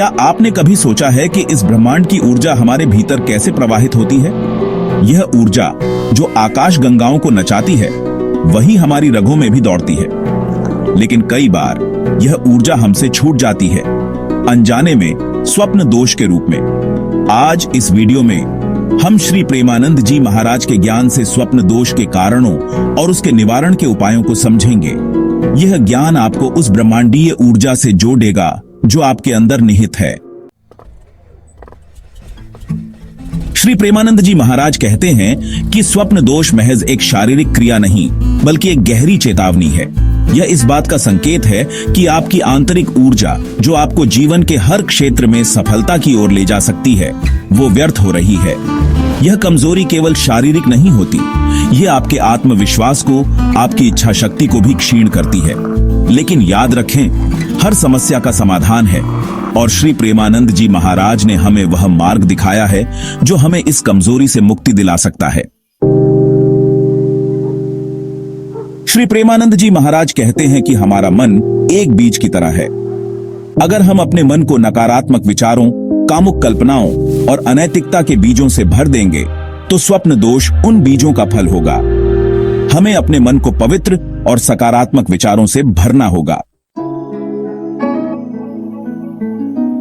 क्या आपने कभी सोचा है कि इस ब्रह्मांड की ऊर्जा हमारे भीतर कैसे प्रवाहित होती है? यह ऊर्जा जो आकाश गंगाओं को नचाती है, वही हमारी रगों में भी दौड़ती है। लेकिन कई बार यह ऊर्जा हमसे छूट जाती है, अनजाने में, स्वप्न दोष के रूप में। आज इस वीडियो में हम श्री प्रेमानंद जी महाराज के ज्ञान से स्वप्न दोष के कारणों और उसके निवारण के उपायों को समझेंगे। यह ज्ञान आपको उस ब्रह्मांडीय ऊर्जा से जोड़ेगा जो आपके अंदर निहित है। श्री प्रेमानंद जी महाराज कहते हैं कि स्वप्न दोष महज एक शारीरिक क्रिया नहीं, बल्कि एक गहरी चेतावनी है। यह इस बात का संकेत है कि आपकी आंतरिक ऊर्जा, जो आपको जीवन के हर क्षेत्र में सफलता की ओर ले जा सकती है, वो व्यर्थ हो रही है। यह कमजोरी केवल शारीरिक नहीं होती, यह आपके आत्मविश्वास को, आपकी इच्छा शक्ति को भी क्षीण करती है। लेकिन याद रखें, हर समस्या का समाधान है, और श्री प्रेमानंद जी महाराज ने हमें वह मार्ग दिखाया है जो हमें इस कमजोरी से मुक्ति दिला सकता है। श्री प्रेमानंद जी महाराज कहते हैं कि हमारा मन एक बीज की तरह है। अगर हम अपने मन को नकारात्मक विचारों, कामुक कल्पनाओं और अनैतिकता के बीजों से भर देंगे, तो स्वप्न दोष उन बीजों का फल होगा। हमें अपने मन को पवित्र और सकारात्मक विचारों से भरना होगा।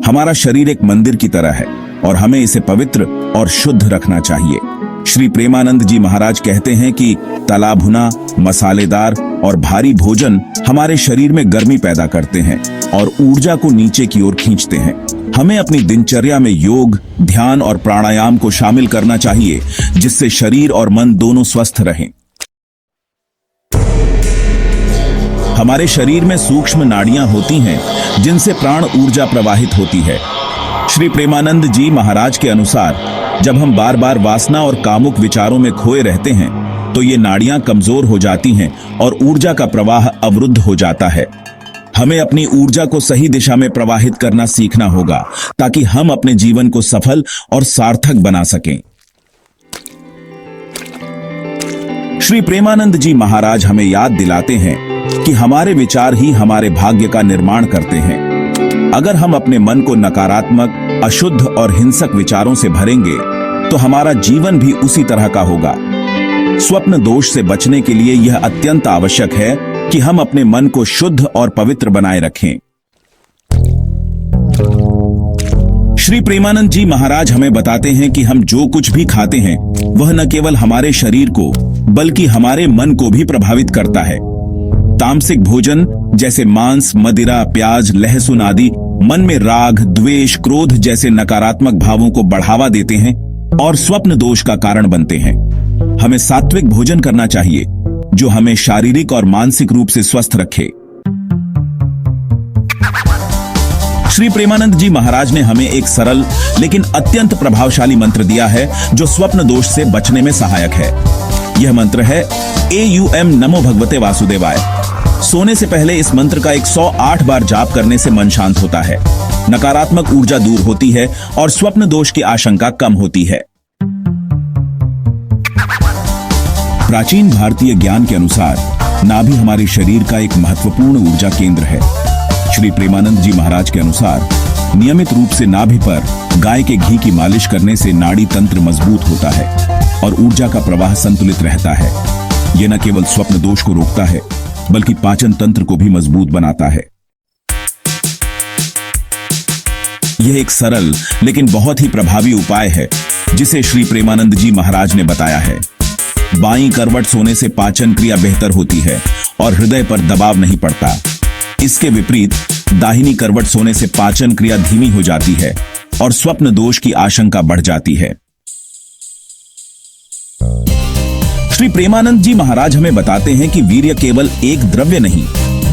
हमारा शरीर एक मंदिर की तरह है और हमें इसे पवित्र और शुद्ध रखना चाहिए। श्री प्रेमानंद जी महाराज कहते हैं कि तला भुना, मसालेदार और भारी भोजन हमारे शरीर में गर्मी पैदा करते हैं और ऊर्जा को नीचे की ओर खींचते हैं। हमें अपनी दिनचर्या में योग, ध्यान और प्राणायाम को शामिल करना चाहिए, जिससे शरीर और मन दोनों स्वस्थ रहें। हमारे शरीर में सूक्ष्म नाड़ियां होती हैं, जिनसे प्राण ऊर्जा प्रवाहित होती है। श्री प्रेमानंद जी महाराज के अनुसार, जब हम बार बार वासना और कामुक विचारों में खोए रहते हैं, तो ये नाड़ियां कमजोर हो जाती हैं और ऊर्जा का प्रवाह अवरुद्ध हो जाता है। हमें अपनी ऊर्जा को सही दिशा में प्रवाहित करना सीखना होगा, ताकि हम अपने जीवन को सफल और सार्थक बना सकें। श्री प्रेमानंद जी महाराज हमें याद दिलाते हैं कि हमारे विचार ही हमारे भाग्य का निर्माण करते हैं। अगर हम अपने मन को नकारात्मक, अशुद्ध और हिंसक विचारों से भरेंगे, तो हमारा जीवन भी उसी तरह का होगा। स्वप्न दोष से बचने के लिए यह अत्यंत आवश्यक है कि हम अपने मन को शुद्ध और पवित्र बनाए रखें। श्री प्रेमानंद जी महाराज हमें बताते हैं कि हम जो कुछ भी खाते हैं, वह न केवल हमारे शरीर को, बल्कि हमारे मन को भी प्रभावित करता है। तामसिक भोजन जैसे मांस, मदिरा, प्याज, लहसुन आदि मन में राग, द्वेष, क्रोध जैसे नकारात्मक भावों को बढ़ावा देते हैं और स्वप्न दोष का कारण बनते हैं। हमें सात्विक भोजन करना चाहिए, जो हमें शारीरिक और मानसिक रूप से स्वस्थ रखे। श्री प्रेमानंद जी महाराज ने हमें एक सरल लेकिन अत्यंत प्रभावशाली मंत्र दिया है, जो स्वप्न दोष से बचने में सहायक है। यह मंत्र है AUM नमो भगवते वासुदेवाय। सोने से पहले इस मंत्र का 108 बार जाप करने से मन शांत होता है, नकारात्मक ऊर्जा दूर होती है और स्वप्न दोष की आशंका कम होती है। प्राचीन भारतीय ज्ञान के अनुसार, नाभि हमारे शरीर का एक महत्वपूर्ण ऊर्जा केंद्र है। श्री प्रेमानंद जी महाराज के अनुसार, नियमित रूप से नाभि पर गाय के घी की मालिश करने से नाड़ी तंत्र मजबूत होता है और ऊर्जा का प्रवाह संतुलित रहता है। यह न केवल स्वप्न दोष को रोकता है, बल्कि पाचन तंत्र को भी मजबूत बनाता है। यह एक सरल लेकिन बहुत ही प्रभावी उपाय है, जिसे श्री प्रेमानंद जी महाराज ने बताया है। बाईं करवट सोने से पाचन क्रिया बेहतर होती है और हृदय पर दबाव नहीं पड़ता। इसके विपरीत दाहिनी करवट सोने से पाचन क्रिया धीमी हो जाती है और स्वप्न दोष की आशंका बढ़ जाती है। श्री प्रेमानंद जी महाराज हमें बताते हैं कि वीर्य केवल एक द्रव्य नहीं,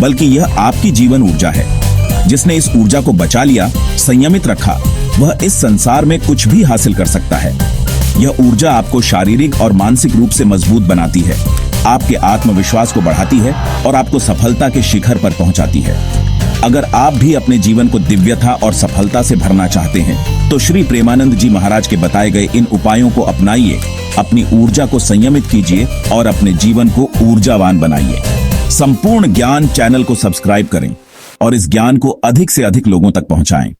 बल्कि यह आपकी जीवन ऊर्जा है। जिसने इस ऊर्जा को बचा लिया, संयमित रखा, वह इस संसार में कुछ भी हासिल कर सकता है। यह ऊर्जा आपको शारीरिक और मानसिक रूप से मजबूत बनाती है, आपके आत्मविश्वास को बढ़ाती है और आपको सफलता के शिखर पर पहुंचाती है। अगर आप भी अपने जीवन को दिव्यता और सफलता से भरना चाहते हैं, तो श्री प्रेमानंद जी महाराज के बताए गए इन उपायों को अपनाइए, अपनी ऊर्जा को संयमित कीजिए और अपने जीवन को ऊर्जावान बनाइए। संपूर्ण ज्ञान चैनल को सब्सक्राइब करें और इस ज्ञान को अधिक से अधिक लोगों तक पहुंचाएं।